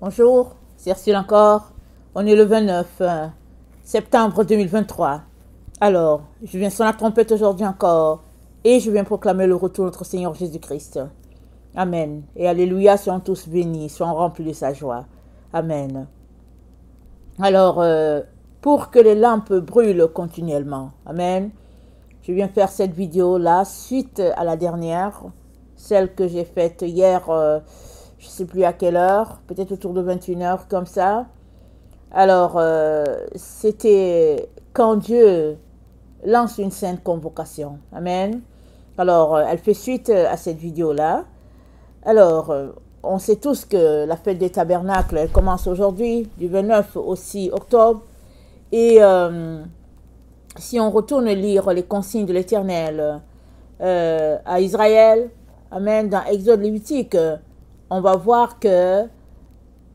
Bonjour, c'est Ursule encore. On est le 29 septembre 2023. Alors, je viens sonner la trompette aujourd'hui encore et je viens proclamer le retour de notre Seigneur Jésus-Christ. Amen. Et alléluia, soyons tous bénis, soyons remplis de sa joie. Amen. Alors, pour que les lampes brûlent continuellement. Amen. Je viens faire cette vidéo-là suite à la dernière, celle que j'ai faite hier, je ne sais plus à quelle heure, peut-être autour de 21h, comme ça. Alors, c'était quand Dieu lance une sainte convocation. Amen. Alors, elle fait suite à cette vidéo-là. Alors, on sait tous que la fête des tabernacles, elle commence aujourd'hui, du 29 au 6 octobre. Et si on retourne lire les consignes de l'Éternel à Israël, amen, dans Exode Lévitique, on va voir que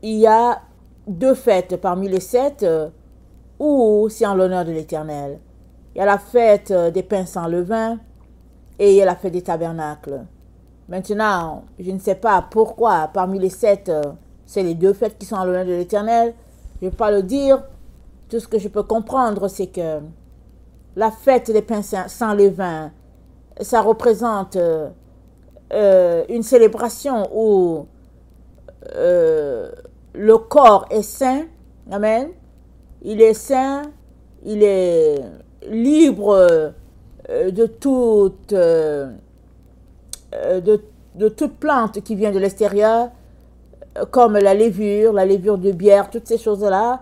il y a 2 fêtes parmi les 7 où c'est en l'honneur de l'Éternel. Il y a la fête des pains sans levain et il y a la fête des tabernacles. Maintenant, je ne sais pas pourquoi parmi les 7, c'est les 2 fêtes qui sont en l'honneur de l'Éternel. Je ne vais pas le dire. Tout ce que je peux comprendre, c'est que la fête des pains sans levain, ça représente une célébration où le corps est saint. Amen. Il est saint, il est libre de toute plante qui vient de l'extérieur, comme la levure de bière, toutes ces choses-là.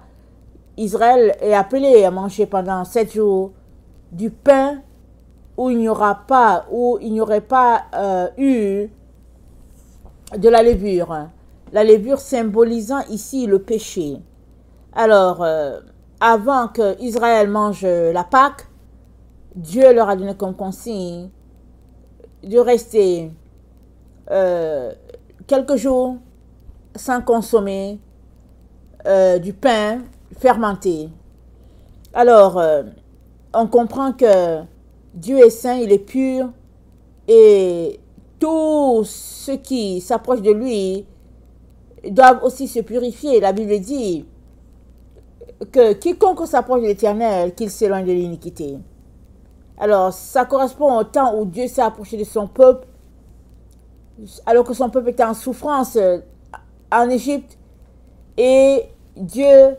Israël est appelé à manger pendant 7 jours du pain où il n'y aurait pas eu de la levure. La levure symbolisant ici le péché. Alors, avant que Israël mange la Pâque, Dieu leur a donné comme consigne de rester quelques jours sans consommer du pain fermenté. Alors, on comprend que Dieu est saint, il est pur, et tous ceux qui s'approchent de lui doivent aussi se purifier. La Bible dit que quiconque s'approche de l'Éternel, qu'il s'éloigne de l'iniquité. Alors, ça correspond au temps où Dieu s'est approché de son peuple, alors que son peuple était en souffrance en Égypte, et Dieu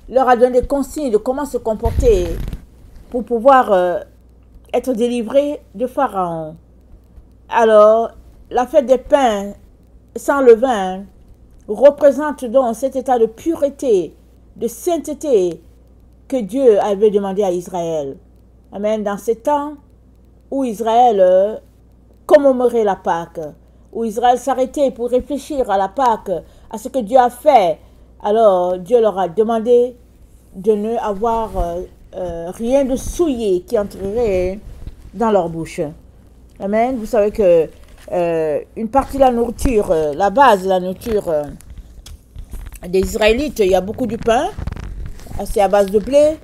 leur a donné des consignes de comment se comporter pour pouvoir être délivrés de Pharaon. Alors, la fête des pains sans levain représente donc cet état de pureté, de sainteté que Dieu avait demandé à Israël. Amen. Dans ces temps où Israël commémorait la Pâque, où Israël s'arrêtait pour réfléchir à la Pâque, à ce que Dieu a fait, alors Dieu leur a demandé de ne avoir rien de souillé qui entrerait dans leur bouche. Amen. Vous savez que une partie de la nourriture, la base de la nourriture des Israélites, il y a beaucoup de pain, c'est à base de blé,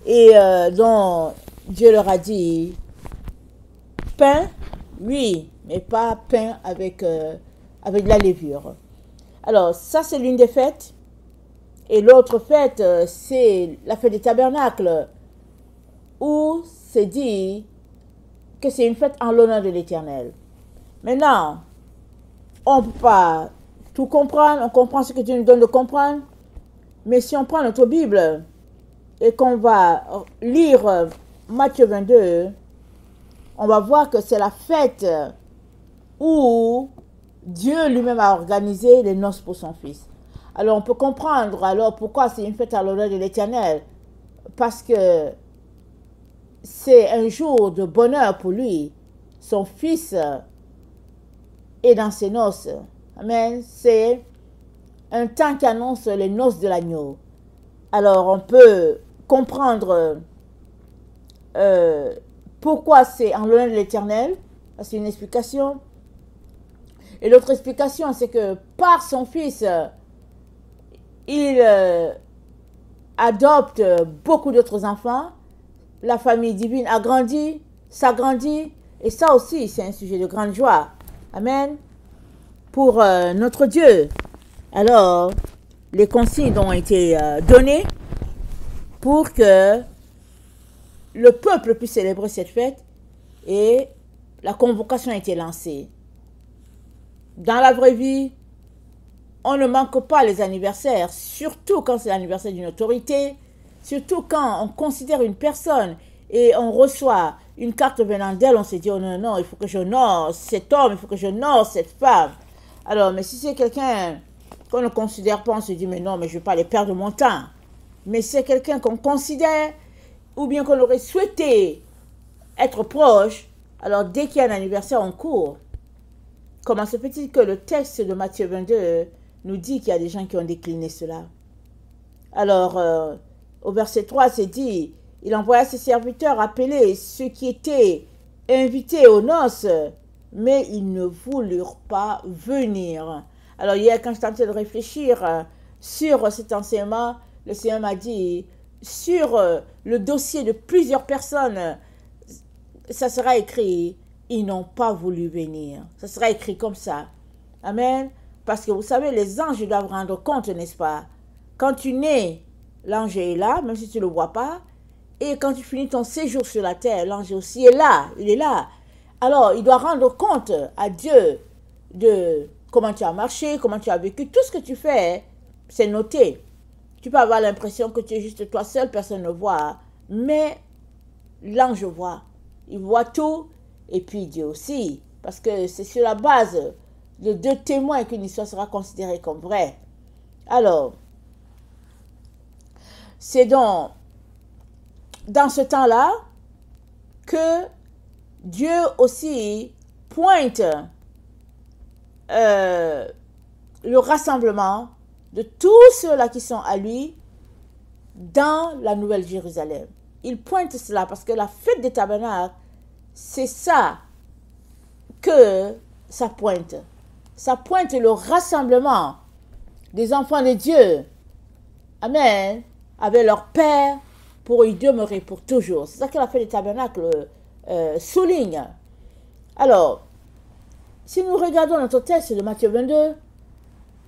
et donc Dieu leur a dit pain, oui, mais pas pain avec de la levure. Alors, ça c'est l'une des fêtes. Et l'autre fête, c'est la fête des tabernacles, où c'est dit que c'est une fête en l'honneur de l'Éternel. Maintenant, on ne peut pas tout comprendre, on comprend ce que Dieu nous donne de comprendre, mais si on prend notre Bible et qu'on va lire Matthieu 22, on va voir que c'est la fête où Dieu lui-même a organisé les noces pour son fils. Alors on peut comprendre alors pourquoi c'est une fête à l'honneur de l'Éternel, parce que c'est un jour de bonheur pour lui. Son fils est dans ses noces. Amen. C'est un temps qui annonce les noces de l'agneau. Alors on peut comprendre pourquoi c'est en l'honneur de l'Éternel. C'est une explication. Et l'autre explication, c'est que par son fils, il adopte beaucoup d'autres enfants. La famille divine a grandi, s'agrandit. Et ça aussi, c'est un sujet de grande joie. Amen. Pour notre Dieu. Alors, les consignes ont été données pour que le peuple puisse célébrer cette fête et la convocation a été lancée. Dans la vraie vie, on ne manque pas les anniversaires, surtout quand c'est l'anniversaire d'une autorité, surtout quand on considère une personne et on reçoit une carte venant d'elle, on se dit, oh non, non, il faut que j'honore cet homme, il faut que j'honore cette femme. Alors, mais si c'est quelqu'un qu'on ne considère pas, on se dit, mais non, mais je ne vais pas les perdre mon temps. Mais si c'est quelqu'un qu'on considère, ou bien qu'on aurait souhaité être proche, alors dès qu'il y a un anniversaire, on court. Comment se fait-il que le texte de Matthieu 22 nous dit qu'il y a des gens qui ont décliné cela? Alors, au verset 3, c'est dit, il envoya ses serviteurs appeler ceux qui étaient invités aux noces, mais ils ne voulurent pas venir. Alors hier, quand je tentais de réfléchir sur cet enseignement, le Seigneur m'a dit, sur le dossier de plusieurs personnes, ça sera écrit, ils n'ont pas voulu venir. Ça sera écrit comme ça. Amen. Parce que vous savez, les anges doivent rendre compte, n'est-ce pas? Quand tu nais, l'ange est là, même si tu ne le vois pas. Et quand tu finis ton séjour sur la terre, l'ange aussi est là. Il est là. Alors, il doit rendre compte à Dieu de comment tu as marché, comment tu as vécu. Tout ce que tu fais, c'est noté. Tu peux avoir l'impression que tu es juste toi seul, personne ne voit. Mais l'ange voit. Il voit tout. Et puis Dieu aussi. Parce que c'est sur la base de 2 témoins qu'une histoire sera considérée comme vraie. Alors, c'est donc dans ce temps-là que Dieu aussi pointe le rassemblement de tous ceux-là qui sont à lui dans la Nouvelle Jérusalem. Il pointe cela parce que la fête des tabernacles, c'est ça que ça pointe. Ça pointe le rassemblement des enfants de Dieu. Amen. Avec leur Père pour y demeurer pour toujours. C'est ça que la fête des tabernacles souligne. Alors, si nous regardons notre texte de Matthieu 22,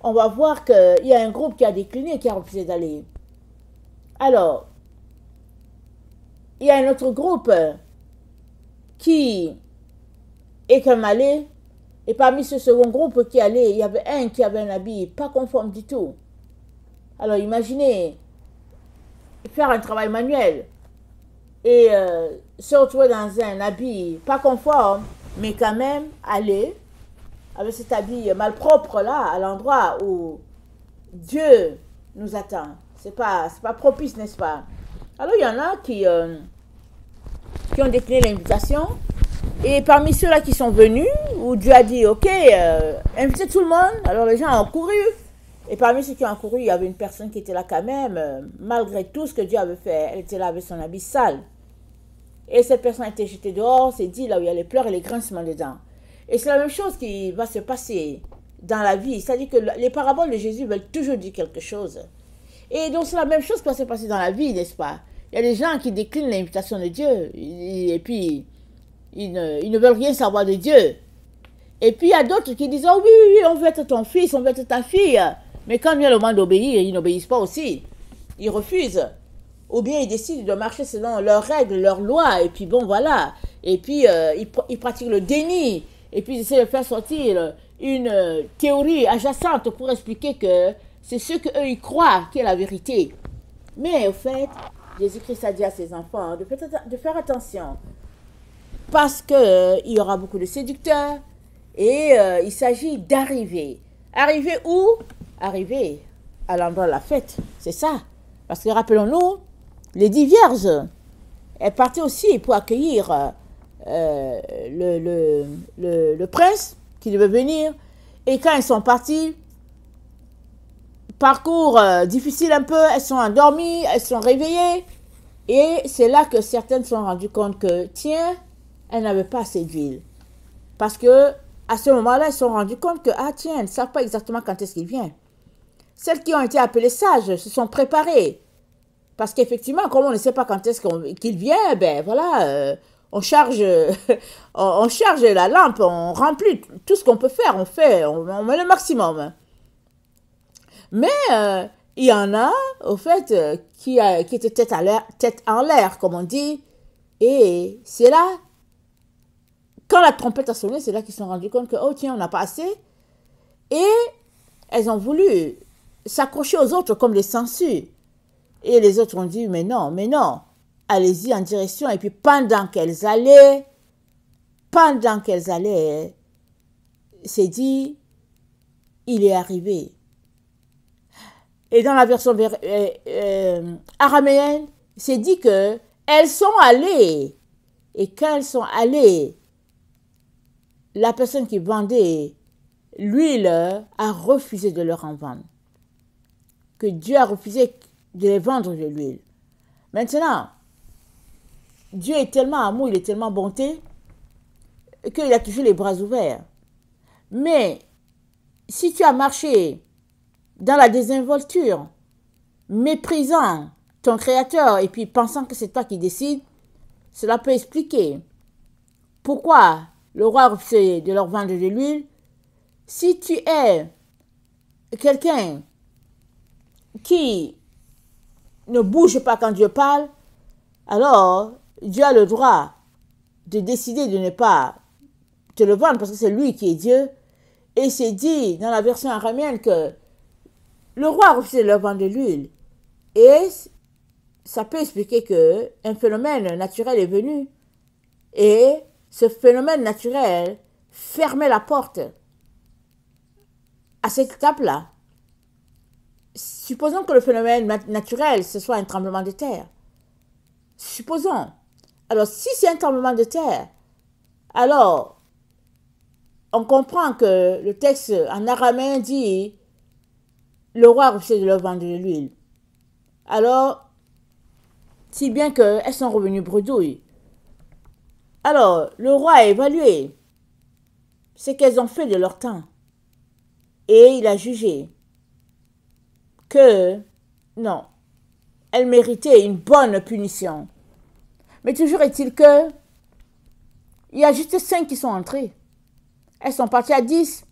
on va voir qu'il y a un groupe qui a décliné, qui a refusé d'aller. Alors, il y a un autre groupe qui est comme allé. Et parmi ce second groupe qui allait, il y avait un qui avait un habit pas conforme du tout. Alors imaginez faire un travail manuel et se retrouver dans un habit pas conforme, mais quand même aller avec cet habit malpropre là, à l'endroit où Dieu nous attend. C'est pas propice, n'est-ce pas? Alors il y en a qui ont décliné l'invitation. Et parmi ceux-là qui sont venus, où Dieu a dit, ok, invitez tout le monde, alors les gens ont couru. Et parmi ceux qui ont couru, il y avait une personne qui était là quand même, malgré tout ce que Dieu avait fait, elle était là avec son habit sale. Et cette personne a été jetée dehors, c'est dit là où il y a les pleurs et les grincements dedans. Et c'est la même chose qui va se passer dans la vie. C'est-à-dire que les paraboles de Jésus veulent toujours dire quelque chose. Et donc c'est la même chose qui va se passer dans la vie, n'est-ce pas? Il y a des gens qui déclinent l'invitation de Dieu, et puis ils ne veulent rien savoir de Dieu. Et puis il y a d'autres qui disent, oh oui, oui, oui, on veut être ton fils, on veut être ta fille. Mais quand vient le moment d'obéir, ils n'obéissent pas aussi. Ils refusent. Ou bien ils décident de marcher selon leurs règles, leurs lois. Et puis bon, voilà. Et puis ils pratiquent le déni. Et puis ils essaient de faire sortir une théorie adjacente pour expliquer que c'est ce qu'eux ils croient qui est la vérité. Mais au fait, Jésus-Christ a dit à ses enfants de faire attention. Parce qu'il y aura beaucoup de séducteurs et il s'agit d'arriver. Arriver où? Arriver à l'endroit de la fête, c'est ça. Parce que rappelons-nous, les 10 vierges, elles partaient aussi pour accueillir le prince qui devait venir. Et quand elles sont parties, parcours difficile un peu, elles sont endormies, elles sont réveillées. Et c'est là que certaines se sont rendues compte que, tiens, elles n'avaient pas assez d'huile. Parce que à ce moment-là, elles se sont rendues compte que, ah tiens, elles ne savent pas exactement quand est-ce qu'il vient. Celles qui ont été appelées sages se sont préparées. Parce qu'effectivement, comme on ne sait pas quand est-ce qu'il vient, ben voilà, on charge la lampe, on remplit tout ce qu'on peut faire, on met le maximum. Mais il y en a, au fait, qui étaient tête en l'air, comme on dit. Et c'est là, quand la trompette a sonné, c'est là qu'ils se sont rendus compte que, oh tiens, on n'a pas assez. Et elles ont voulu s'accrocher aux autres comme des sangsues. Et les autres ont dit, mais non, allez-y en direction. Et puis pendant qu'elles allaient, c'est dit, il est arrivé. Et dans la version araméenne, c'est dit que elles sont allées. Et quand elles sont allées, la personne qui vendait l'huile a refusé de leur en vendre. Que Dieu a refusé de les vendre de l'huile. Maintenant, Dieu est tellement amour, il est tellement bonté, qu'il a toujours les bras ouverts. Mais si tu as marché dans la désinvolture, méprisant ton Créateur et puis pensant que c'est toi qui décides, cela peut expliquer pourquoi le roi a refusé de leur vendre de l'huile. Si tu es quelqu'un qui ne bouge pas quand Dieu parle, alors Dieu a le droit de décider de ne pas te le vendre parce que c'est lui qui est Dieu. Et c'est dit dans la version araméenne que le roi a refusé de leur vendre de l'huile. Et ça peut expliquer qu'un phénomène naturel est venu. Et ce phénomène naturel fermait la porte à cette étape-là. Supposons que le phénomène naturel, ce soit un tremblement de terre. Supposons. Alors, si c'est un tremblement de terre, alors, on comprend que le texte en araméen dit « Le roi a refusé de leur vendre de l'huile ». Alors, si bien qu'elles sont revenues bredouilles. Alors, le roi a évalué ce qu'elles ont fait de leur temps. Et il a jugé que, non, elles méritaient une bonne punition. Mais toujours est-il que, il y a juste 5 qui sont entrés. Elles sont parties à 10.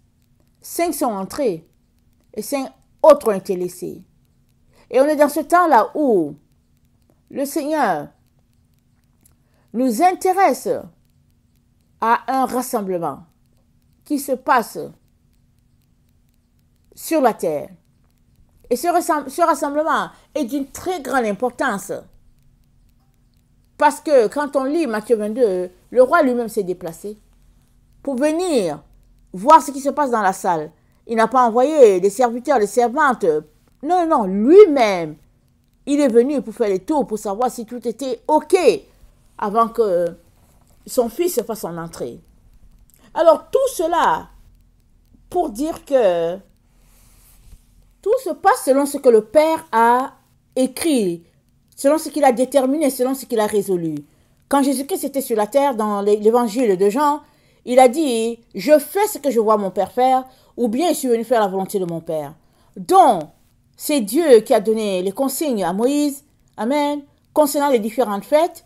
5 sont entrés. Et 5 autres ont été laissés. Et on est dans ce temps-là où le Seigneur nous intéresse à un rassemblement qui se passe sur la terre. Et ce rassemblement est d'une très grande importance. Parce que quand on lit Matthieu 22, le roi lui-même s'est déplacé pour venir voir ce qui se passe dans la salle. Il n'a pas envoyé des serviteurs, des servantes. Non, lui-même, il est venu pour faire les tours, pour savoir si tout était OK avant que son fils fasse son entrée. Alors tout cela pour dire que tout se passe selon ce que le Père a écrit, selon ce qu'il a déterminé, selon ce qu'il a résolu. Quand Jésus-Christ était sur la terre, dans l'évangile de Jean, il a dit « Je fais ce que je vois mon Père faire, ou bien je suis venu faire la volonté de mon Père. » Donc, c'est Dieu qui a donné les consignes à Moïse, amen, concernant les différentes fêtes,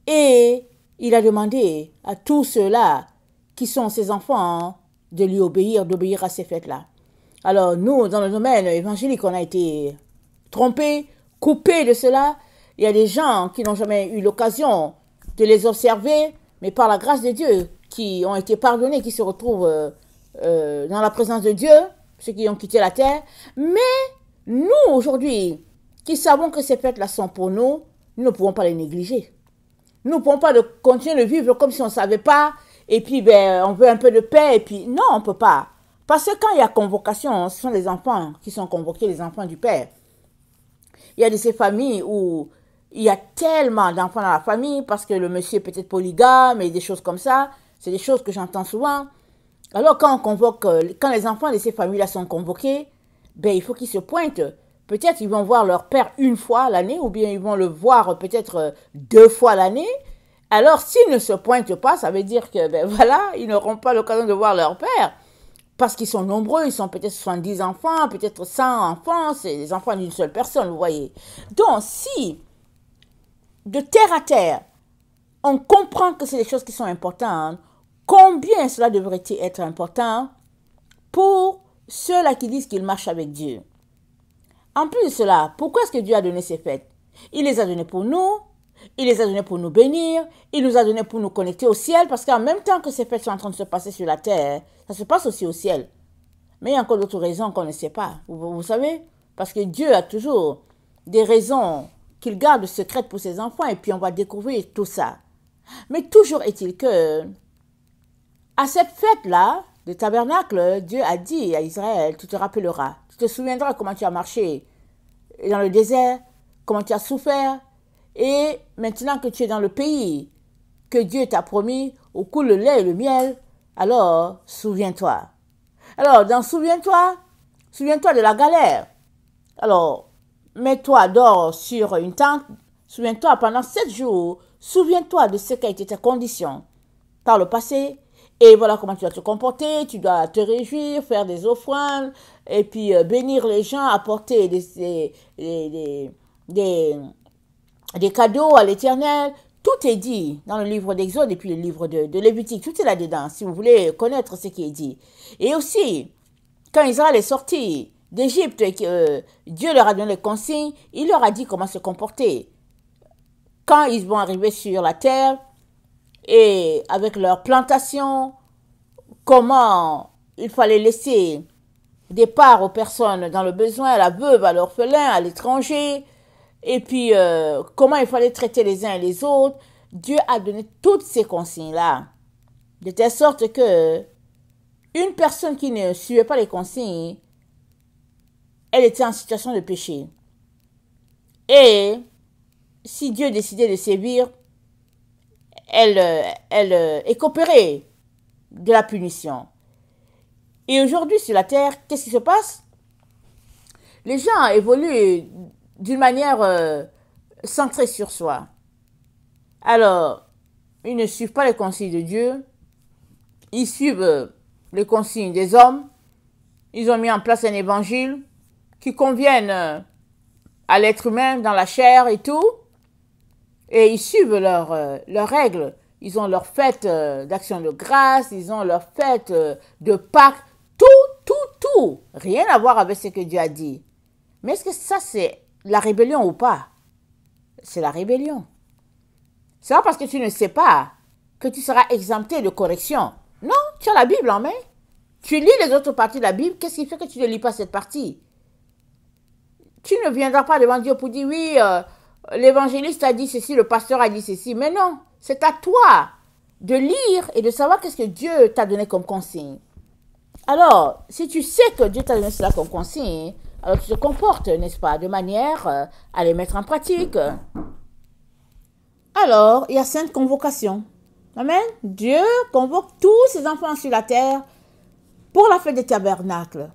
et il a demandé à tous ceux-là qui sont ses enfants de lui obéir, d'obéir à ces fêtes-là. Alors nous, dans le domaine évangélique, on a été trompés, coupés de cela. Il y a des gens qui n'ont jamais eu l'occasion de les observer, mais par la grâce de Dieu, qui ont été pardonnés, qui se retrouvent dans la présence de Dieu, ceux qui ont quitté la terre. Mais nous, aujourd'hui, qui savons que ces fêtes-là sont pour nous, nous ne pouvons pas les négliger. Nous ne pouvons pas continuer de vivre comme si on ne savait pas, et puis on veut un peu de paix, et puis non, on ne peut pas. Parce que quand il y a convocation, ce sont les enfants qui sont convoqués, les enfants du Père. Il y a de ces familles où il y a tellement d'enfants dans la famille, parce que le monsieur est peut-être polygame, et des choses comme ça. C'est des choses que j'entends souvent. Alors quand on convoque, quand les enfants de ces familles-là sont convoqués, il faut qu'ils se pointent. Peut-être ils vont voir leur père une fois l'année, ou bien ils vont le voir peut-être 2 fois l'année. Alors s'ils ne se pointent pas, ça veut dire que voilà, ils n'auront pas l'occasion de voir leur père. Parce qu'ils sont nombreux, ils sont peut-être 70 enfants, peut-être 100 enfants, c'est des enfants d'une seule personne, vous voyez. Donc si, de terre à terre, on comprend que c'est des choses qui sont importantes, combien cela devrait être important pour ceux-là qui disent qu'ils marchent avec Dieu. En plus de cela, pourquoi est-ce que Dieu a donné ces fêtes? Il les a données pour nous, il les a données pour nous bénir, il nous a donné pour nous connecter au ciel, parce qu'en même temps que ces fêtes sont en train de se passer sur la terre, ça se passe aussi au ciel. Mais il y a encore d'autres raisons qu'on ne sait pas, vous savez? Parce que Dieu a toujours des raisons qu'il garde secrètes pour ses enfants, et puis on va découvrir tout ça. Mais toujours est-il que, à cette fête-là, de tabernacle, Dieu a dit à Israël, tu te rappelleras, tu te souviendras comment tu as marché dans le désert, comment tu as souffert, et maintenant que tu es dans le pays que Dieu t'a promis, où coule le lait et le miel, alors souviens-toi. Alors, souviens-toi de la galère. Alors, mets-toi, dors sur une tente, souviens-toi pendant 7 jours, souviens-toi de ce qu'a été ta condition par le passé, et voilà comment tu dois te comporter, tu dois te réjouir, faire des offrandes, et puis bénir les gens, apporter des cadeaux à l'Éternel. Tout est dit dans le livre d'Exode et puis le livre de Lévitique. Tout est là-dedans, si vous voulez connaître ce qui est dit. Et aussi, quand Israël est sorti d'Égypte, Dieu leur a donné les consignes, il leur a dit comment se comporter. Quand ils vont arriver sur la terre, et avec leur plantation, comment il fallait laisser des parts aux personnes dans le besoin, à la veuve, à l'orphelin, à l'étranger, et puis comment il fallait traiter les uns et les autres. Dieu a donné toutes ces consignes-là, de telle sorte que une personne qui ne suivait pas les consignes, elle était en situation de péché. Et si Dieu décidait de sévir, elle écoperait de la punition. Et aujourd'hui, sur la terre, qu'est-ce qui se passe? Les gens évoluent d'une manière centrée sur soi. Alors, ils ne suivent pas les consignes de Dieu, ils suivent les consignes des hommes, ils ont mis en place un évangile qui convienne à l'être humain dans la chair et tout, et ils suivent leurs règles. Ils ont leur fête d'action de grâce, ils ont leur fête de Pâques, tout. Rien à voir avec ce que Dieu a dit. Mais est-ce que ça, c'est la rébellion ou pas? C'est la rébellion. C'est pas parce que tu ne sais pas que tu seras exempté de correction. Non, tu as la Bible en main. Tu lis les autres parties de la Bible. Qu'est-ce qui fait que tu ne lis pas cette partie? Tu ne viendras pas devant Dieu pour dire, oui, l'évangéliste a dit ceci, le pasteur a dit ceci. Mais non, c'est à toi de lire et de savoir qu'est-ce que Dieu t'a donné comme consigne. Alors, si tu sais que Dieu t'a donné cela comme consigne, alors tu te comportes, n'est-ce pas, de manière à les mettre en pratique. Alors, il y a 5 convocations. Amen. Dieu convoque tous ses enfants sur la terre pour la fête des tabernacles.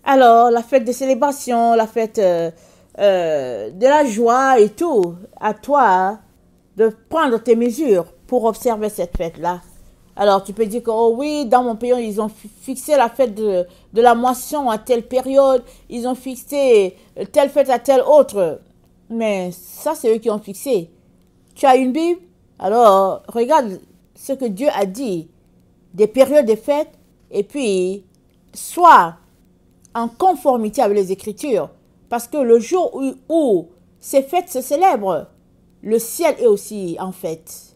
Alors, la fête des célébrations, la fête de la joie et tout. À toi de prendre tes mesures pour observer cette fête-là. Alors, tu peux dire que, oh oui, dans mon pays, ils ont fixé la fête de la moisson à telle période, ils ont fixé telle fête à telle autre. Mais ça, c'est eux qui ont fixé. Tu as une Bible? Alors, regarde ce que Dieu a dit des périodes de fêtes et puis, sois en conformité avec les Écritures. Parce que le jour où ces fêtes se célèbrent, le ciel est aussi en fête.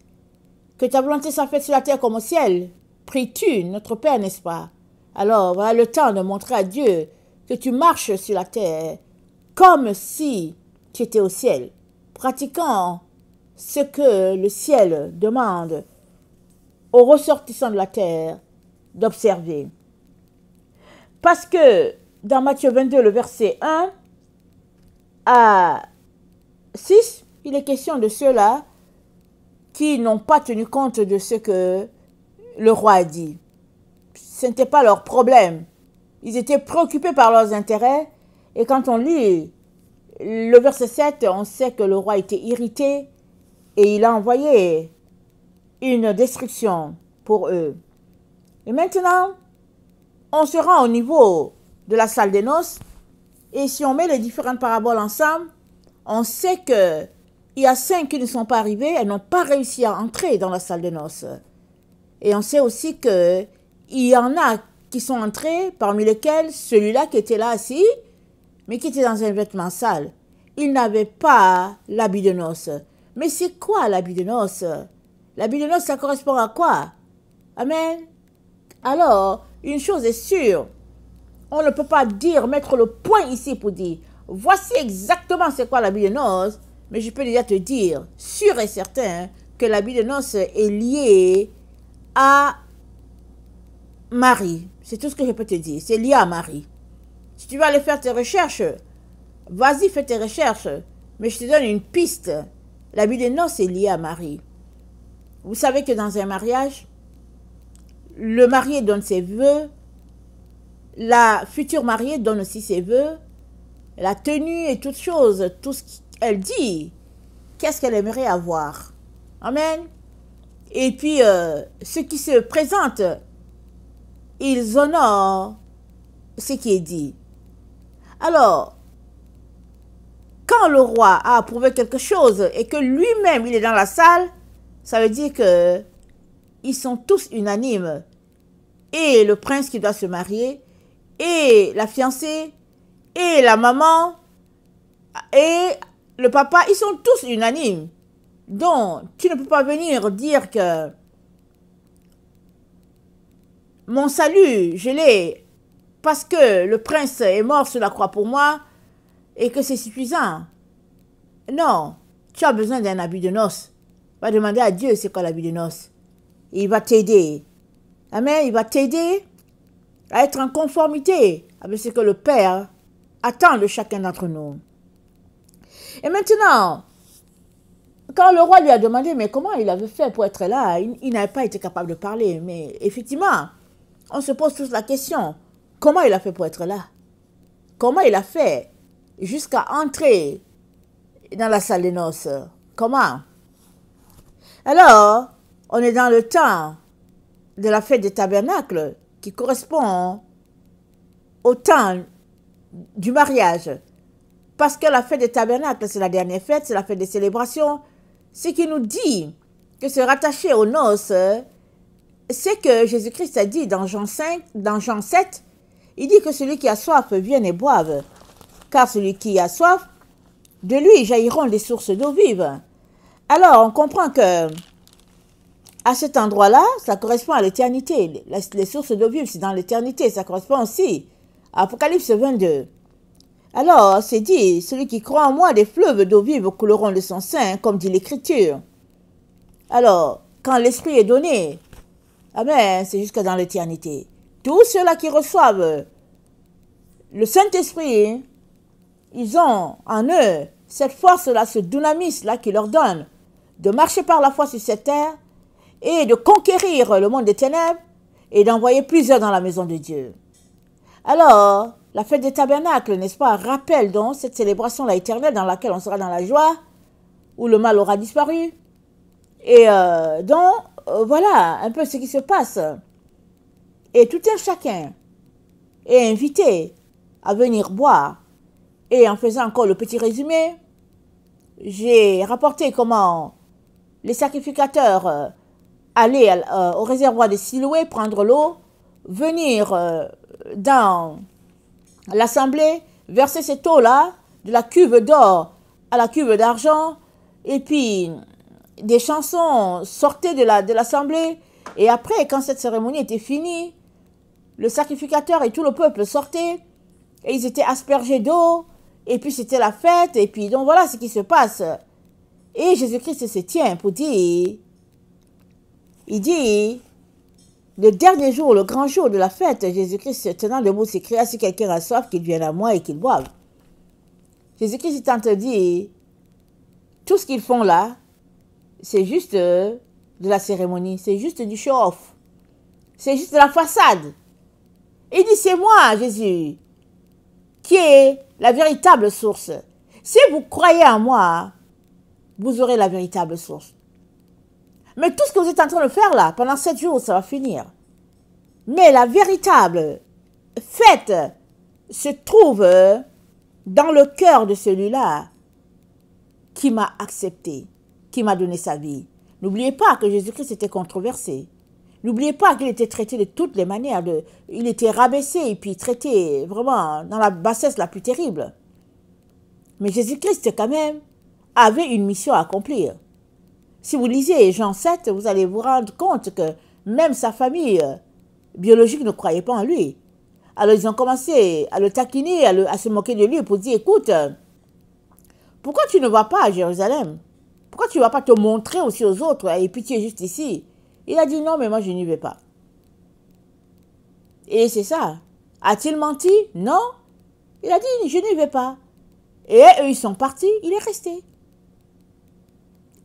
Que ta volonté soit faite sur la terre comme au ciel. Pries-tu, notre Père, n'est-ce pas? Alors, voilà le temps de montrer à Dieu que tu marches sur la terre comme si tu étais au ciel, pratiquant ce que le ciel demande aux ressortissants de la terre d'observer. Parce que dans Matthieu 22, le verset 1 à 6, il est question de ceux-là qui n'ont pas tenu compte de ce que le roi a dit. Ce n'était pas leur problème. Ils étaient préoccupés par leurs intérêts. Et quand on lit le verset 7, on sait que le roi était irrité et il a envoyé une destruction pour eux. Et maintenant, on se rend au niveau de la salle des noces. Et si on met les différentes paraboles ensemble, on sait que il y a 5 qui ne sont pas arrivés, elles n'ont pas réussi à entrer dans la salle de noces. Et on sait aussi qu'il y en a qui sont entrés, parmi lesquels celui-là qui était là assis, mais qui était dans un vêtement sale. Il n'avait pas l'habit de noces. Mais c'est quoi l'habit de noces? L'habit de noces, ça correspond à quoi? Amen. Alors, une chose est sûre, on ne peut pas dire, mettre le point ici pour dire, voici exactement c'est quoi l'habit de noces, mais je peux déjà te dire, sûr et certain, que l'habit de noces est lié à Marie. C'est tout ce que je peux te dire, c'est lié à Marie. Si tu vas aller faire tes recherches, vas-y, fais tes recherches, mais je te donne une piste. L'habit de noces est lié à Marie. Vous savez que dans un mariage, le marié donne ses vœux, la future mariée donne aussi ses vœux, la tenue et toutes choses, tout ce qu'elle dit, qu'est-ce qu'elle aimerait avoir. Amen. Et puis, ceux qui se présentent, ils honorent ce qui est dit. Alors, quand le roi a approuvé quelque chose et que lui-même il est dans la salle, ça veut dire que ils sont tous unanimes. Et le prince qui doit se marier, et la fiancée, et la maman, et le papa, ils sont tous unanimes. Donc, tu ne peux pas venir dire que mon salut, je l'ai parce que le prince est mort sur la croix pour moi et que c'est suffisant. Non, tu as besoin d'un habit de noces. Va demander à Dieu c'est quoi l'habit de noces. Il va t'aider. Amen, il va t'aider à être en conformité avec ce que le Père attend de chacun d'entre nous. Et maintenant, quand le roi lui a demandé mais comment il avait fait pour être là, il n'avait pas été capable de parler. Mais effectivement, on se pose tous la question, comment il a fait pour être là? Comment il a fait jusqu'à entrer dans la salle des noces? Comment? Alors, on est dans le temps de la fête des tabernacles qui correspond au temps du mariage. Parce que la fête des tabernacles, c'est la dernière fête, c'est la fête des célébrations. Ce qui nous dit que se rattacher aux noces, c'est que Jésus-Christ a dit dans Jean 7, il dit que celui qui a soif vienne et boive. Car celui qui a soif, de lui jailliront des sources d'eau vive. Alors, on comprend que à cet endroit-là, ça correspond à l'éternité. Les sources d'eau vive, c'est dans l'éternité. Ça correspond aussi à Apocalypse 22. Alors, c'est dit, celui qui croit en moi, des fleuves d'eau vive couleront de son sein, comme dit l'Écriture. Alors, quand l'Esprit est donné, amen, c'est jusqu'à dans l'éternité. Tous ceux-là qui reçoivent le Saint-Esprit, ils ont en eux cette force-là, ce dynamis-là qui leur donne de marcher par la foi sur cette terre et de conquérir le monde des ténèbres et d'envoyer plusieurs dans la maison de Dieu. Alors, la fête des tabernacles, n'est-ce pas, rappelle donc cette célébration-là éternelle dans laquelle on sera dans la joie, où le mal aura disparu. Et voilà un peu ce qui se passe. Et tout un chacun est invité à venir boire. Et en faisant encore le petit résumé, j'ai rapporté comment les sacrificateurs allaient au réservoir de Siloué, prendre l'eau, venir dans l'assemblée, verser cette eau-là, de la cuve d'or à la cuve d'argent, et puis des chansons sortaient de l'assemblée, et après, quand cette cérémonie était finie, le sacrificateur et tout le peuple sortaient, et ils étaient aspergés d'eau, et puis c'était la fête, et puis donc voilà ce qui se passe. Et Jésus-Christ se tient pour dire, il dit, le dernier jour, le grand jour de la fête, Jésus-Christ se tenant debout s'écria, si quelqu'un a soif, qu'il vienne à moi et qu'il boive. Jésus-Christ est en train de dire, tout ce qu'ils font là, c'est juste de la cérémonie, c'est juste du show-off, c'est juste de la façade. Il dit, c'est moi, Jésus, qui est la véritable source. Si vous croyez en moi, vous aurez la véritable source. Mais tout ce que vous êtes en train de faire là, pendant 7 jours, ça va finir. Mais la véritable fête se trouve dans le cœur de celui-là qui m'a accepté, qui m'a donné sa vie. N'oubliez pas que Jésus-Christ était controversé. N'oubliez pas qu'il était traité de toutes les manières. Il était rabaissé et puis traité vraiment dans la bassesse la plus terrible. Mais Jésus-Christ, quand même, avait une mission à accomplir. Si vous lisez Jean 7, vous allez vous rendre compte que même sa famille biologique ne croyait pas en lui. Alors ils ont commencé à le taquiner, à se moquer de lui pour dire, écoute, pourquoi tu ne vas pas à Jérusalem? Pourquoi tu ne vas pas te montrer aussi aux autres et puis tu es juste ici? Il a dit non, mais moi je n'y vais pas. Et c'est ça. A-t-il menti? Non. Il a dit je n'y vais pas. Et eux, ils sont partis, il est resté.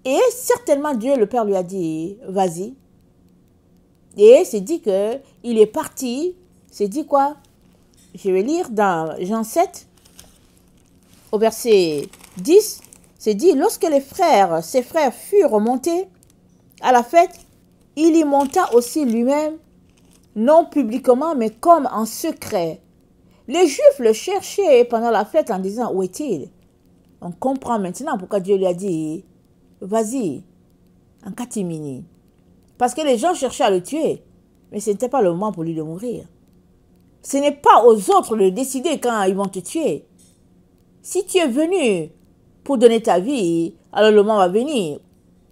Et certainement Dieu, le Père, lui a dit vas-y. Et c'est dit qu'il est parti. C'est dit quoi? Je vais lire dans Jean 7, au verset 10. C'est dit, lorsque ses frères furent montés à la fête, il y monta aussi lui-même, non publiquement, mais comme en secret. Les Juifs le cherchaient pendant la fête en disant, où est-il? On comprend maintenant pourquoi Dieu lui a dit, vas-y, en catimini. Parce que les gens cherchaient à le tuer, mais ce n'était pas le moment pour lui de mourir. Ce n'est pas aux autres de décider quand ils vont te tuer. Si tu es venu pour donner ta vie, alors le moment va venir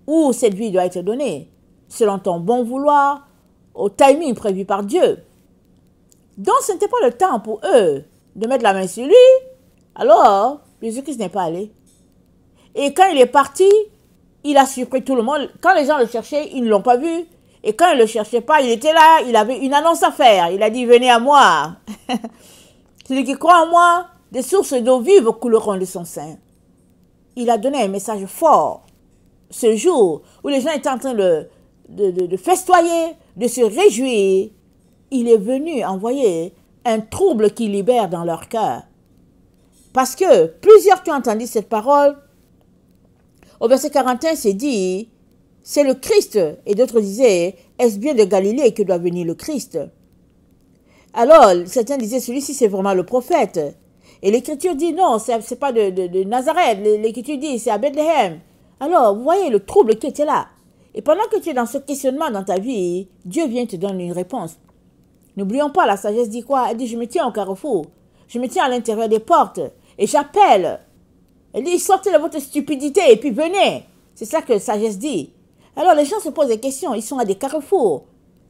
où cette vie doit être donnée, selon ton bon vouloir, au timing prévu par Dieu. Donc ce n'était pas le temps pour eux de mettre la main sur lui, alors Jésus-Christ n'est pas allé. Et quand il est parti, il a surpris tout le monde. Quand les gens le cherchaient, ils ne l'ont pas vu. Et quand ils ne le cherchaient pas, il était là, il avait une annonce à faire. Il a dit, venez à moi. Celui qui croit en moi, des sources d'eau vive couleront de son sein. Il a donné un message fort. Ce jour où les gens étaient en train de festoyer, de se réjouir, il est venu envoyer un trouble qui libère dans leur cœur. Parce que plusieurs qui ont entendu cette parole, au verset 41, c'est dit, c'est le Christ. Et d'autres disaient, est-ce bien de Galilée que doit venir le Christ? Alors, certains disaient, celui-ci c'est vraiment le prophète. Et l'Écriture dit, non, c'est pas de Nazareth. L'Écriture dit, c'est à Bethléem. Alors, vous voyez le trouble qui était là. Et pendant que tu es dans ce questionnement dans ta vie, Dieu vient te donner une réponse. N'oublions pas, la sagesse dit quoi? Elle dit, je me tiens au carrefour. Je me tiens à l'intérieur des portes. Et j'appelle. Elle dit, sortez de votre stupidité et puis venez. C'est ça que la sagesse dit. Alors les gens se posent des questions. Ils sont à des carrefours.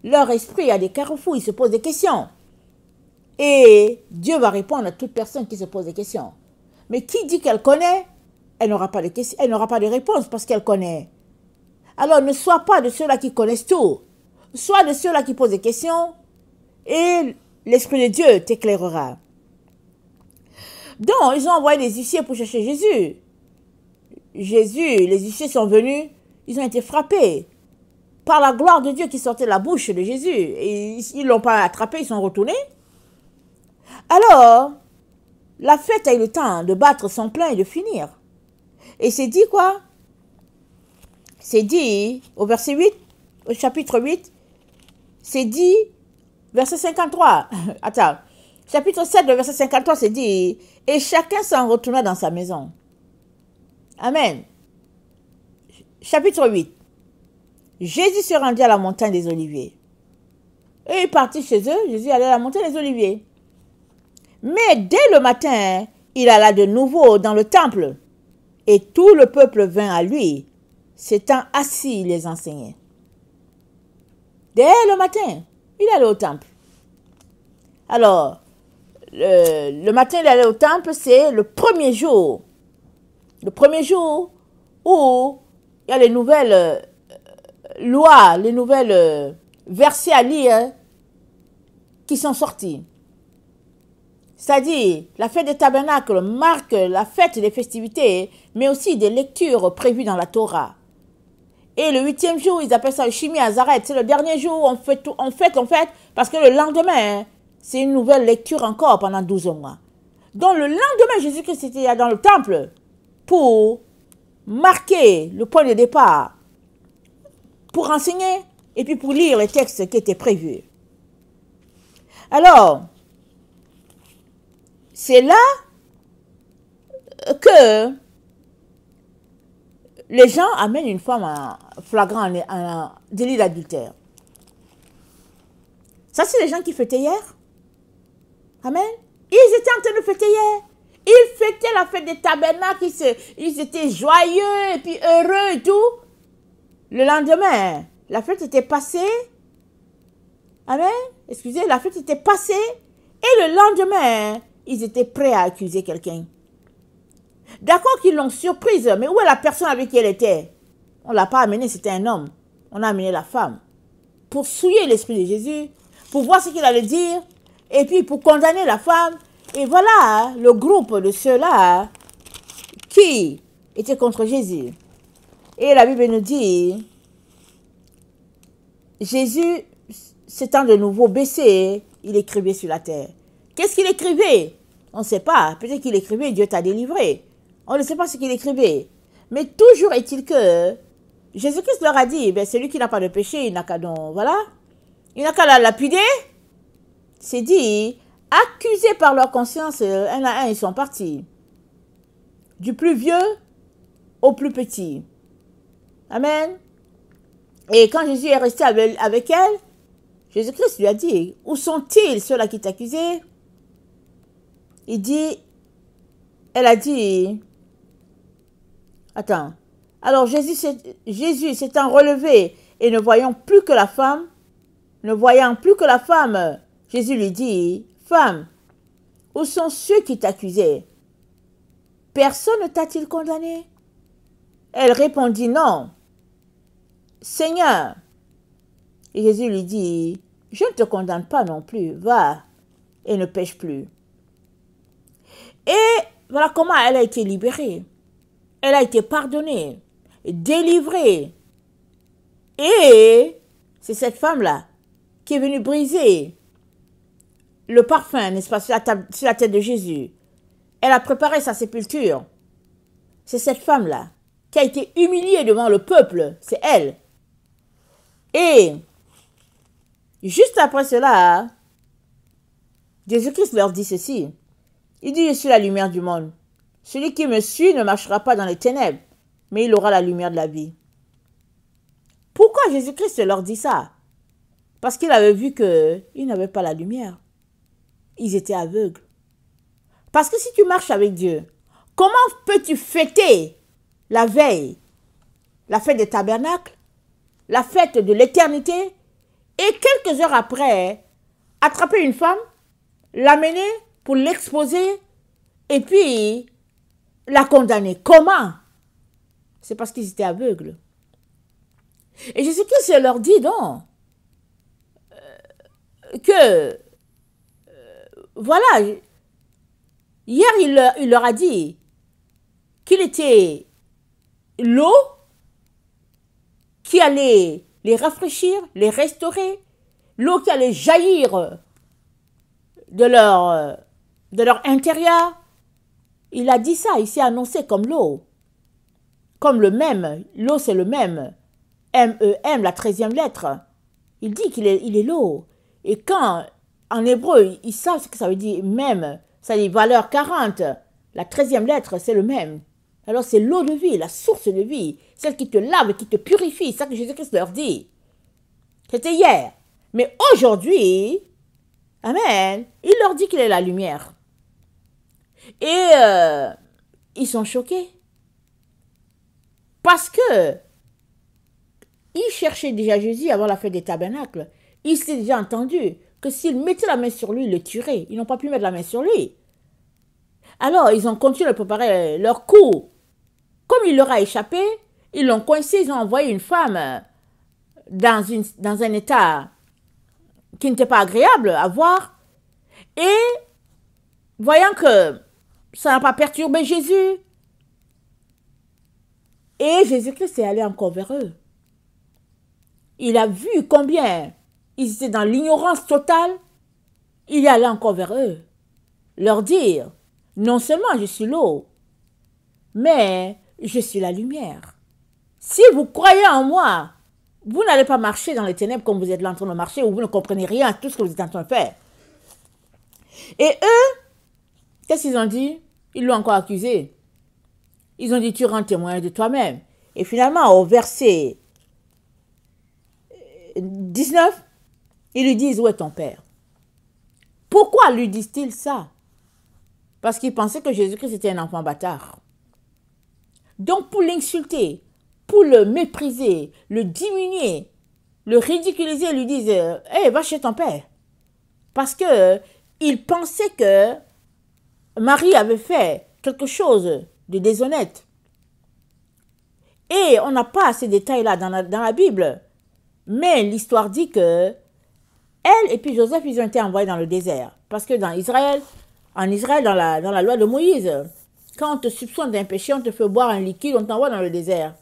Leur esprit a des carrefours. Ils se posent des questions. Et Dieu va répondre à toute personne qui se pose des questions. Mais qui dit qu'elle connaît, elle n'aura pas de questions, elle n'aura pas de réponse parce qu'elle connaît. Alors ne sois pas de ceux-là qui connaissent tout. Sois de ceux-là qui posent des questions et l'Esprit de Dieu t'éclairera. Donc, ils ont envoyé des huissiers pour chercher Jésus. Les huissiers sont venus, ils ont été frappés par la gloire de Dieu qui sortait de la bouche de Jésus. Et ils ne l'ont pas attrapé, ils sont retournés. Alors, la fête a eu le temps de battre son plein et de finir. Et c'est dit quoi? C'est dit au verset 8, au chapitre 8, c'est dit, verset 53. Attends, chapitre 7, le verset 53, c'est dit, et chacun s'en retourna dans sa maison. Amen. Chapitre 8. Jésus se rendit à la montagne des Oliviers. Et il partit chez eux, Jésus allait à la montagne des Oliviers. Mais dès le matin, il alla de nouveau dans le temple, et tout le peuple vint à lui, s'étant assis, il les enseignait. Dès le matin, il allait au temple. Alors, le matin, il allait au temple, c'est le premier jour. Le premier jour où il y a les nouvelles lois, les nouvelles versets à lire qui sont sortis. C'est-à-dire, la fête des tabernacles marque la fête des festivités, mais aussi des lectures prévues dans la Torah. Et le 8e jour, ils appellent ça le Shimi Azaret. C'est le dernier jour, on fait, parce que le lendemain, c'est une nouvelle lecture encore pendant 12 mois. Donc le lendemain, Jésus-Christ était dans le temple pour marquer le point de départ, pour enseigner et puis pour lire les textes qui étaient prévus. Alors, c'est là que les gens amènent une femme en flagrant en délit d'adultère. Ça, c'est les gens qui fêtaient hier. Amen. Ils étaient en train de fêter hier. Ils fêtaient la fête des tabernacles. Ils étaient joyeux et puis heureux et tout. Le lendemain, la fête était passée. Amen. Excusez, la fête était passée. Et le lendemain, ils étaient prêts à accuser quelqu'un. D'accord qu'ils l'ont surprise, mais où est la personne avec qui elle était? On ne l'a pas amenée, c'était un homme. On a amené la femme. Pour souiller l'esprit de Jésus, pour voir ce qu'il allait dire, et puis pour condamner la femme. Et voilà le groupe de ceux-là qui étaient contre Jésus. Et la Bible nous dit, Jésus s'étant de nouveau baissé, il écrivait sur la terre. Qu'est-ce qu'il écrivait? On ne sait pas. Peut-être qu'il écrivait, Dieu t'a délivré. On ne sait pas ce qu'il écrivait. Mais toujours est-il que Jésus-Christ leur a dit, ben, celui qui n'a pas de péché, il n'a qu'à donc, voilà. Il n'a qu'à la lapider. C'est dit, accusés par leur conscience, un à un, ils sont partis. Du plus vieux au plus petit. Amen. Et quand Jésus est resté avec elle, Jésus-Christ lui a dit, où sont-ils ceux-là qui t'accusaient? Il dit, elle a dit, attends, alors Jésus s'étant relevé et ne voyant plus que la femme, Jésus lui dit, femme, où sont ceux qui t'accusaient? Personne ne t'a-t-il condamné? Elle répondit, non. Seigneur. Et Jésus lui dit, je ne te condamne pas non plus, va et ne pêche plus. Et voilà comment elle a été libérée. Elle a été pardonnée, délivrée. Et c'est cette femme-là qui est venue briser le parfum, n'est-ce pas, sur la tête de Jésus. Elle a préparé sa sépulture. C'est cette femme-là qui a été humiliée devant le peuple. C'est elle. Et juste après cela, Jésus-Christ leur dit ceci. Il dit, je suis la lumière du monde. Celui qui me suit ne marchera pas dans les ténèbres, mais il aura la lumière de la vie. Pourquoi Jésus-Christ leur dit ça? Parce qu'il avait vu qu'ils n'avaient pas la lumière. Ils étaient aveugles. Parce que si tu marches avec Dieu, comment peux-tu fêter la veille, la fête des tabernacles, la fête de l'éternité, et quelques heures après, attraper une femme, l'amener pour l'exposer, et puis la condamner? Comment? C'est parce qu'ils étaient aveugles. Et Jésus-Christ leur dit donc que, voilà, hier il leur a dit qu'il était l'eau qui allait les rafraîchir, les restaurer, l'eau qui allait jaillir de leur intérieur. Il a dit ça, il s'est annoncé comme l'eau. Comme le même, l'eau c'est le même. M-E-M, la 13e lettre. Il dit qu'il est l'eau. Et quand, en hébreu, ils savent ce que ça veut dire même, ça dit valeur 40. La 13e lettre, c'est le même. Alors c'est l'eau de vie, la source de vie, celle qui te lave, qui te purifie, c'est ça que Jésus-Christ leur dit. C'était hier. Mais aujourd'hui, amen, il leur dit qu'il est la lumière. Et ils sont choqués. Parce que ils cherchaient déjà Jésus avant la fête des tabernacles. Ils s'étaient déjà entendu que s'ils mettaient la main sur lui, ils le tueraient. Ils n'ont pas pu mettre la main sur lui. Alors, ils ont continué de préparer leur coup. Comme il leur a échappé, ils l'ont coincé, ils ont envoyé une femme dans un état qui n'était pas agréable à voir. Et voyant que ça n'a pas perturbé Jésus, et Jésus-Christ est allé encore vers eux. Il a vu combien ils étaient dans l'ignorance totale. Il est allé encore vers eux. Leur dire, non seulement je suis l'eau, mais je suis la lumière. Si vous croyez en moi, vous n'allez pas marcher dans les ténèbres comme vous êtes là en train de marcher, ou vous ne comprenez rien à tout ce que vous êtes en train de faire. Et eux, qu'est-ce qu'ils ont dit? Ils l'ont encore accusé. Ils ont dit, tu rends témoin de toi-même. Et finalement, au verset 19, Ils lui disent, où est ton père? Pourquoi lui disent-ils ça? Parce qu'ils pensaient que Jésus-Christ était un enfant bâtard. Donc pour l'insulter, pour le mépriser, le diminuer, le ridiculiser, ils lui disent, hey, va chez ton père. Parce que ils pensaient que Marie avait fait quelque chose de déshonnête. Et on n'a pas ces détails-là dans la Bible. Mais l'histoire dit que elle et puis Joseph, ils ont été envoyés dans le désert. Parce que en Israël, dans la loi de Moïse, quand on te soupçonne d'un péché, on te fait boire un liquide, on t'envoie dans le désert.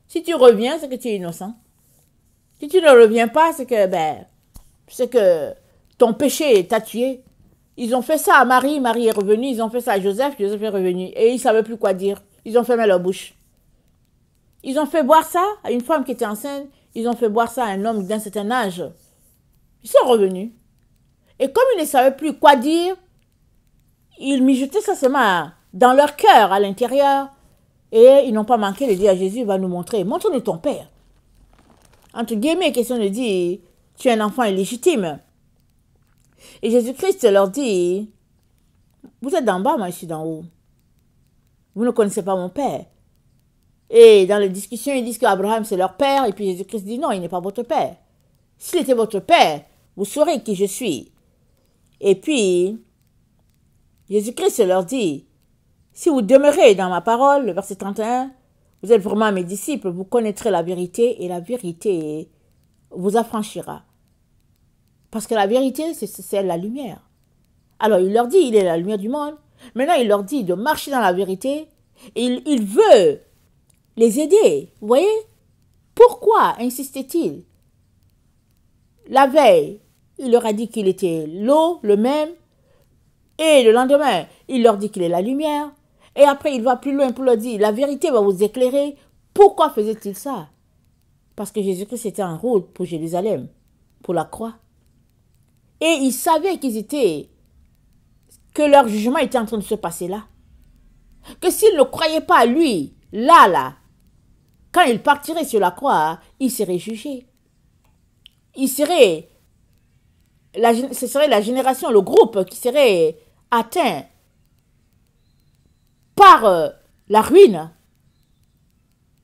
Si tu reviens, c'est que tu es innocent. Si tu ne reviens pas, c'est que ton péché t'a tué. Ils ont fait ça à Marie, Marie est revenue. Ils ont fait ça à Joseph, Joseph est revenu. Et ils ne savaient plus quoi dire. Ils ont fermé leur bouche. Ils ont fait boire ça à une femme qui était enceinte. Ils ont fait boire ça à un homme d'un certain âge. Ils sont revenus. Et comme ils ne savaient plus quoi dire, ils mijotaient ça seulement dans leur cœur, à l'intérieur. Et ils n'ont pas manqué de dire à Jésus, va nous montrer. Montre-nous ton père. Entre guillemets, question de dire, tu es un enfant illégitime. Et Jésus-Christ leur dit, vous êtes d'en bas, moi je suis d'en haut. Vous ne connaissez pas mon père. Et dans les discussions, ils disent qu'Abraham c'est leur père. Et puis Jésus-Christ dit, non, il n'est pas votre père. S'il était votre père, vous saurez qui je suis. Et puis, Jésus-Christ leur dit, si vous demeurez dans ma parole, le verset 31, vous êtes vraiment mes disciples, vous connaîtrez la vérité et la vérité vous affranchira. Parce que la vérité, c'est la lumière. Alors, il leur dit, il est la lumière du monde. Maintenant, il leur dit de marcher dans la vérité. Et il veut les aider. Vous voyez? Pourquoi insistait-il? La veille, il leur a dit qu'il était l'eau, le même. Et le lendemain, il leur dit qu'il est la lumière. Et après, il va plus loin pour leur dire, la vérité va vous éclairer. Pourquoi faisait-il ça? Parce que Jésus-Christ était en route pour Jérusalem, pour la croix. Et ils savaient que leur jugement était en train de se passer là. Que s'ils ne croyaient pas à lui, là, quand il partirait sur la croix, il serait jugé. Ce serait la génération, le groupe qui serait atteint par la ruine.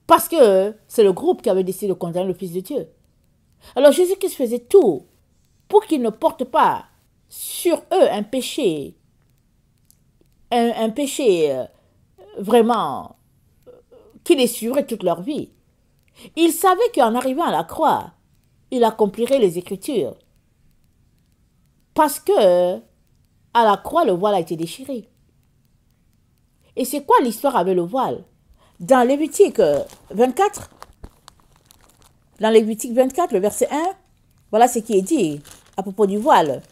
Parce que c'est le groupe qui avait décidé de condamner le Fils de Dieu. Alors Jésus-Christ faisait tout pour qu'ils ne portent pas sur eux un péché, un péché vraiment qui les suivrait toute leur vie. Il savait qu'en arrivant à la croix, il accomplirait les Écritures. Parce que à la croix, le voile a été déchiré. Et c'est quoi l'histoire avec le voile? Dans Lévitique 24, le verset 1, voilà ce qui est dit à propos du voile.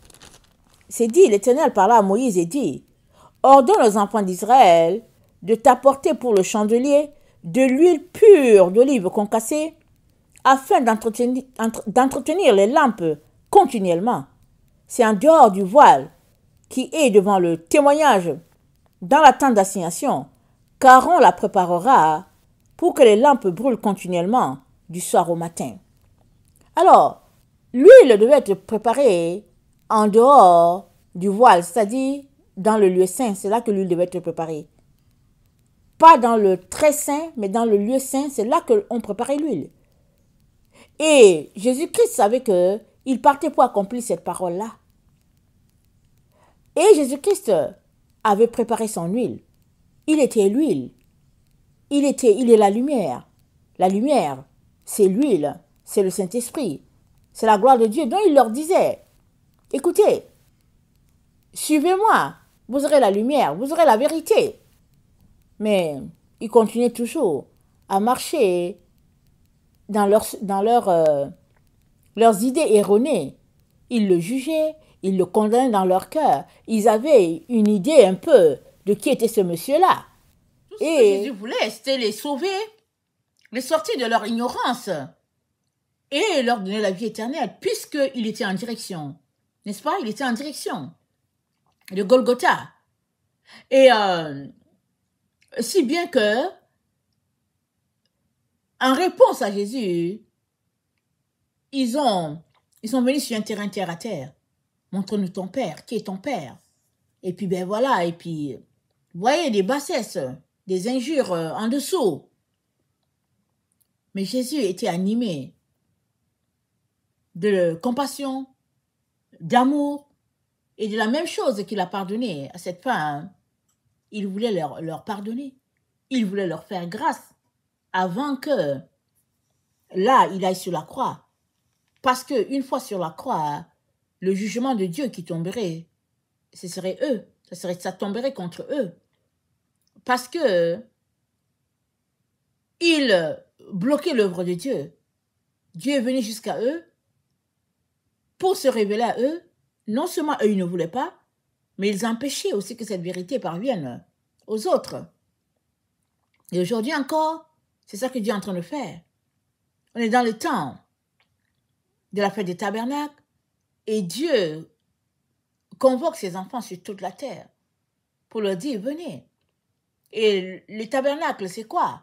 C'est dit, l'Éternel parla à Moïse et dit, ordonne aux enfants d'Israël de t'apporter pour le chandelier de l'huile pure d'olive concassée, afin d'entretenir les lampes continuellement. C'est en dehors du voile qui est devant le témoignage dans la tente d'assignation, car on la préparera pour que les lampes brûlent continuellement du soir au matin. Alors, l'huile devait être préparée en dehors du voile, c'est-à-dire dans le lieu saint. C'est là que l'huile devait être préparée. Pas dans le très saint, mais dans le lieu saint, c'est là qu'on préparait l'huile. Et Jésus-Christ savait qu'il partait pour accomplir cette parole-là. Et Jésus-Christ avait préparé son huile. Il était l'huile. Il est la lumière. La lumière, c'est l'huile, c'est le Saint-Esprit. C'est la gloire de Dieu. Donc il leur disait, écoutez, suivez-moi, vous aurez la lumière, vous aurez la vérité. Mais ils continuaient toujours à marcher dans leurs idées erronées. Ils le jugeaient, ils le condamnaient dans leur cœur. Ils avaient une idée un peu de qui était ce monsieur-là. Tout ce que Jésus voulait, c'était les sauver, les sortir de leur ignorance et leur donner la vie éternelle, puisqu'il était en direction. N'est-ce pas? Il était en direction de Golgotha. Et si bien que, en réponse à Jésus, ils ont Ils sont venus sur un terrain terre à terre. Montre-nous ton père. Qui est ton père? Et puis, ben voilà. Et puis, vous voyez, des bassesses, des injures en dessous. Mais Jésus était animé de compassion, d'amour, et de la même chose qu'il a pardonné à cette femme. Il voulait leur pardonner. Il voulait leur faire grâce avant que, là, il aille sur la croix. Parce qu'une fois sur la croix, le jugement de Dieu qui tomberait, ce serait eux. Ça tomberait contre eux. Parce que ils bloquaient l'œuvre de Dieu. Dieu est venu jusqu'à eux pour se révéler à eux. Non seulement eux, ils ne voulaient pas, mais ils empêchaient aussi que cette vérité parvienne aux autres. Et aujourd'hui encore, c'est ça que Dieu est en train de faire. On est dans le temps de la fête des tabernacles et Dieu convoque ses enfants sur toute la terre pour leur dire, venez. Et les tabernacles, c'est quoi?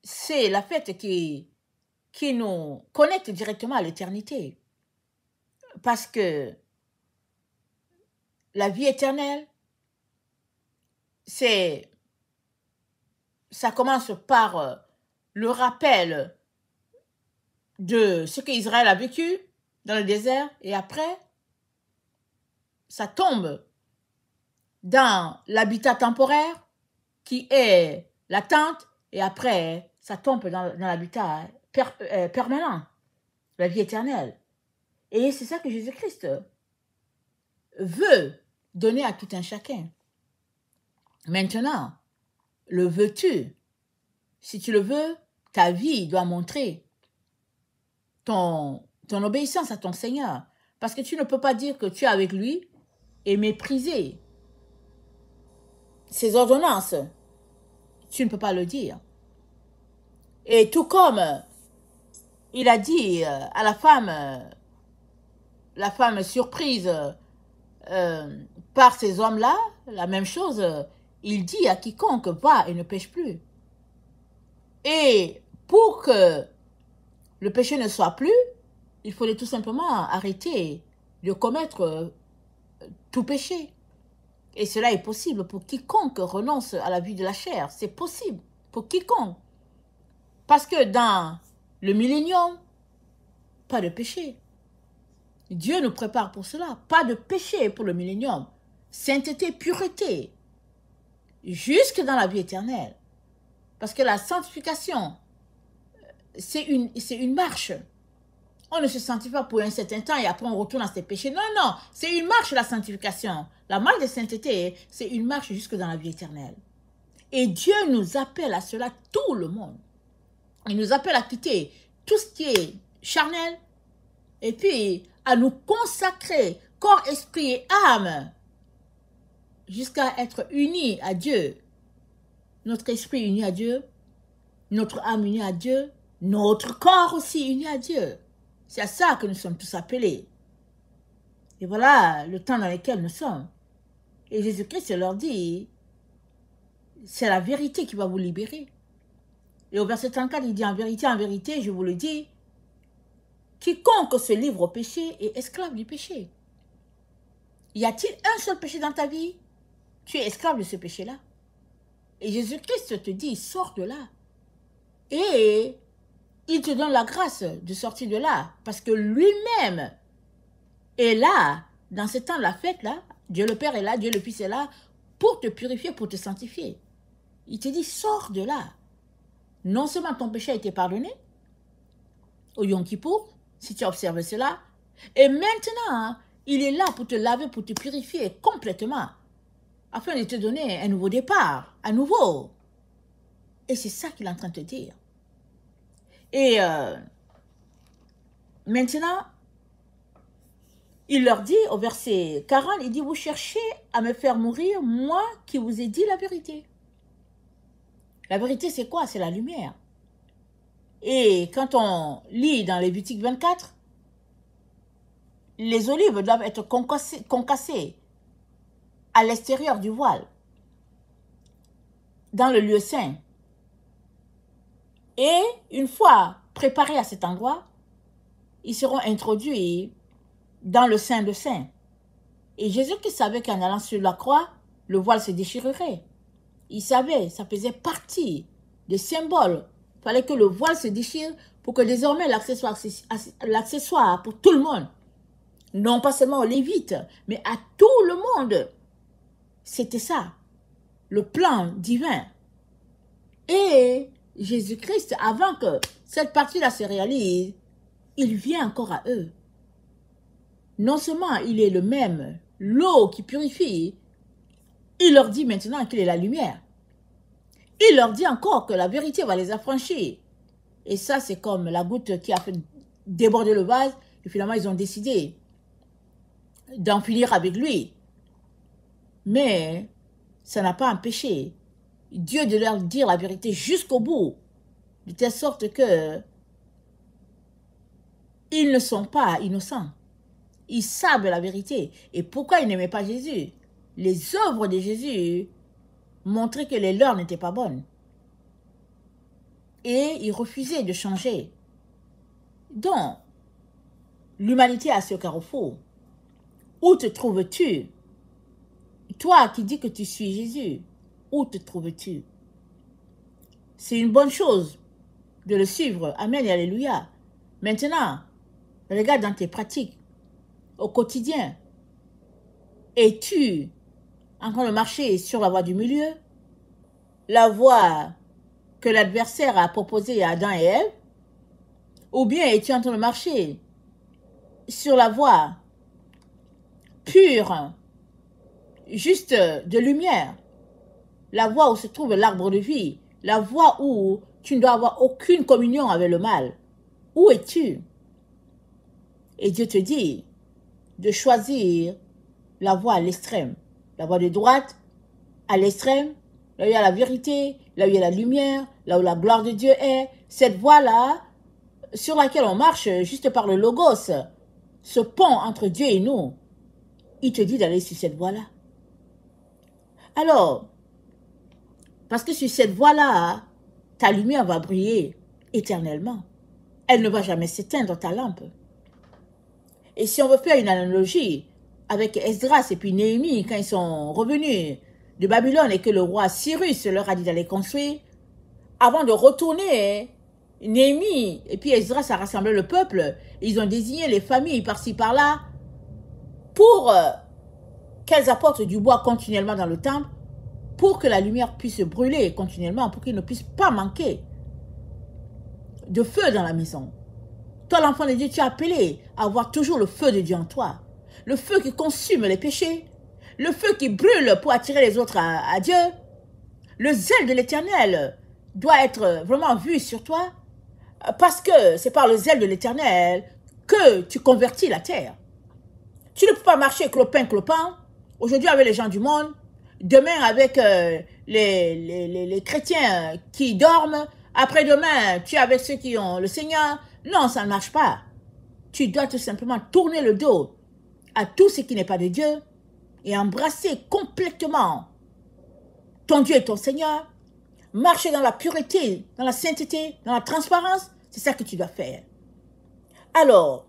C'est la fête qui nous connecte directement à l'éternité. Parce que la vie éternelle, ça commence par le rappel de ce qu'Israël a vécu dans le désert et après, ça tombe dans l'habitat temporaire qui est la tente et après, ça tombe dans l'habitat permanent, la vie éternelle. Et c'est ça que Jésus-Christ veut donner à tout un chacun. Maintenant, le veux-tu? Si tu le veux, ta vie doit montrer ton obéissance à ton Seigneur. Parce que tu ne peux pas dire que tu es avec lui et mépriser ses ordonnances. Tu ne peux pas le dire. Et tout comme il a dit à la femme surprise par ces hommes-là, la même chose, il dit à quiconque va et ne pêche plus. Et pour que le péché ne soit plus, il fallait tout simplement arrêter de commettre tout péché. Et cela est possible pour quiconque renonce à la vie de la chair. C'est possible pour quiconque. Parce que dans le millénium, pas de péché. Dieu nous prépare pour cela. Pas de péché pour le millénium. Sainteté, pureté. Jusque dans la vie éternelle. Parce que la sanctification, c'est une marche. On ne se sanctifie pas pour un certain temps et après on retourne à ses péchés. Non, non, c'est une marche la sanctification. La marche de sainteté, c'est une marche jusque dans la vie éternelle. Et Dieu nous appelle à cela, tout le monde. Il nous appelle à quitter tout ce qui est charnel et puis à nous consacrer corps, esprit et âme jusqu'à être unis à Dieu. Notre esprit uni à Dieu, notre âme unie à Dieu, notre corps aussi uni à Dieu. C'est à ça que nous sommes tous appelés. Et voilà le temps dans lequel nous sommes. Et Jésus-Christ leur dit, c'est la vérité qui va vous libérer. Et au verset 34, il dit, en vérité, je vous le dis, quiconque se livre au péché est esclave du péché. Y a-t-il un seul péché dans ta vie? Tu es esclave de ce péché-là. Et Jésus-Christ te dit, sors de là. Et il te donne la grâce de sortir de là. Parce que lui-même est là, dans ce temps de la fête là. Dieu le Père est là, Dieu le Fils est là, pour te purifier, pour te sanctifier. Il te dit, sors de là. Non seulement ton péché a été pardonné, au Yom Kippour, si tu observes cela, et maintenant, il est là pour te laver, pour te purifier complètement, afin de te donner un nouveau départ, à nouveau. Et c'est ça qu'il est en train de te dire. Et maintenant, il leur dit, au verset 40, il dit, vous cherchez à me faire mourir, moi qui vous ai dit la vérité. La vérité, c'est quoi? C'est la lumière. Et quand on lit dans Lévitique 24, les olives doivent être concassées à l'extérieur du voile, dans le lieu saint. Et une fois préparées à cet endroit, ils seront introduits dans le Saint de Saints. Et Jésus-Christ savait qu'en allant sur la croix, le voile se déchirerait. Il savait, ça faisait partie des symboles. Il fallait que le voile se déchire pour que désormais l'accessoire pour tout le monde, non pas seulement aux Lévites, mais à tout le monde. C'était ça, le plan divin. Et Jésus-Christ, avant que cette partie-là se réalise, il vient encore à eux. Non seulement il est le même, l'eau qui purifie, il leur dit maintenant qu'il est la lumière. Il leur dit encore que la vérité va les affranchir. Et ça, c'est comme la goutte qui a fait déborder le vase. Et finalement, ils ont décidé d'en finir avec lui. Mais ça n'a pas empêché Dieu de leur dire la vérité jusqu'au bout. De telle sorte que ils ne sont pas innocents. Ils savent la vérité. Et pourquoi ils n'aimaient pas Jésus? Les œuvres de Jésus montraient que les leurs n'étaient pas bonnes. Et ils refusaient de changer. Donc, l'humanité a ce carrefour. Où te trouves-tu? Toi qui dis que tu suis Jésus, où te trouves-tu? C'est une bonne chose de le suivre. Amen et alléluia. Maintenant, regarde dans tes pratiques au quotidien. Es-tu en train de marcher sur la voie du milieu? La voie que l'adversaire a proposée à Adam et Ève? Ou bien es-tu en train de marcher sur la voie pure, juste de lumière? La voie où se trouve l'arbre de vie, la voie où tu ne dois avoir aucune communion avec le mal. Où es-tu? Et Dieu te dit de choisir la voie à l'extrême, la voie de droite à l'extrême, là où il y a la vérité, là où il y a la lumière, là où la gloire de Dieu est. Cette voie-là, sur laquelle on marche juste par le logos, ce pont entre Dieu et nous, il te dit d'aller sur cette voie-là. Alors, parce que sur cette voie-là, ta lumière va briller éternellement. Elle ne va jamais s'éteindre, ta lampe. Et si on veut faire une analogie avec Esdras et puis Néhémie, quand ils sont revenus de Babylone et que le roi Cyrus leur a dit d'aller construire, avant de retourner, Néhémie et puis Esdras a rassemblé le peuple, ils ont désigné les familles par-ci par-là pour qu'elles apportent du bois continuellement dans le temple, pour que la lumière puisse brûler continuellement, pour qu'il ne puisse pas manquer de feu dans la maison. Toi, l'enfant de Dieu, tu es appelé à avoir toujours le feu de Dieu en toi. Le feu qui consume les péchés. Le feu qui brûle pour attirer les autres à Dieu. Le zèle de l'Éternel doit être vraiment vu sur toi. Parce que c'est par le zèle de l'Éternel que tu convertis la terre. Tu ne peux pas marcher clopin. Aujourd'hui avec les gens du monde. Demain avec les chrétiens qui dorment. Après-demain, tu es avec ceux qui ont le Seigneur. Non, ça ne marche pas. Tu dois tout simplement tourner le dos à tout ce qui n'est pas de Dieu et embrasser complètement ton Dieu et ton Seigneur. Marcher dans la pureté, dans la sainteté, dans la transparence. C'est ça que tu dois faire. Alors,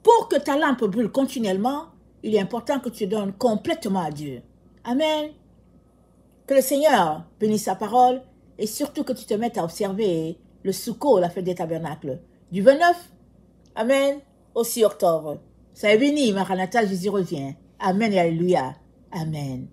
pour que ta lampe brûle continuellement, il est important que tu donnes complètement à Dieu. Amen. Que le Seigneur bénisse sa parole et surtout que tu te mettes à observer le Souko, la fête des tabernacles, du 29, amen, au 6 octobre. Soyez bénis, Maranatha, Jésus revient. Amen et alléluia. Amen.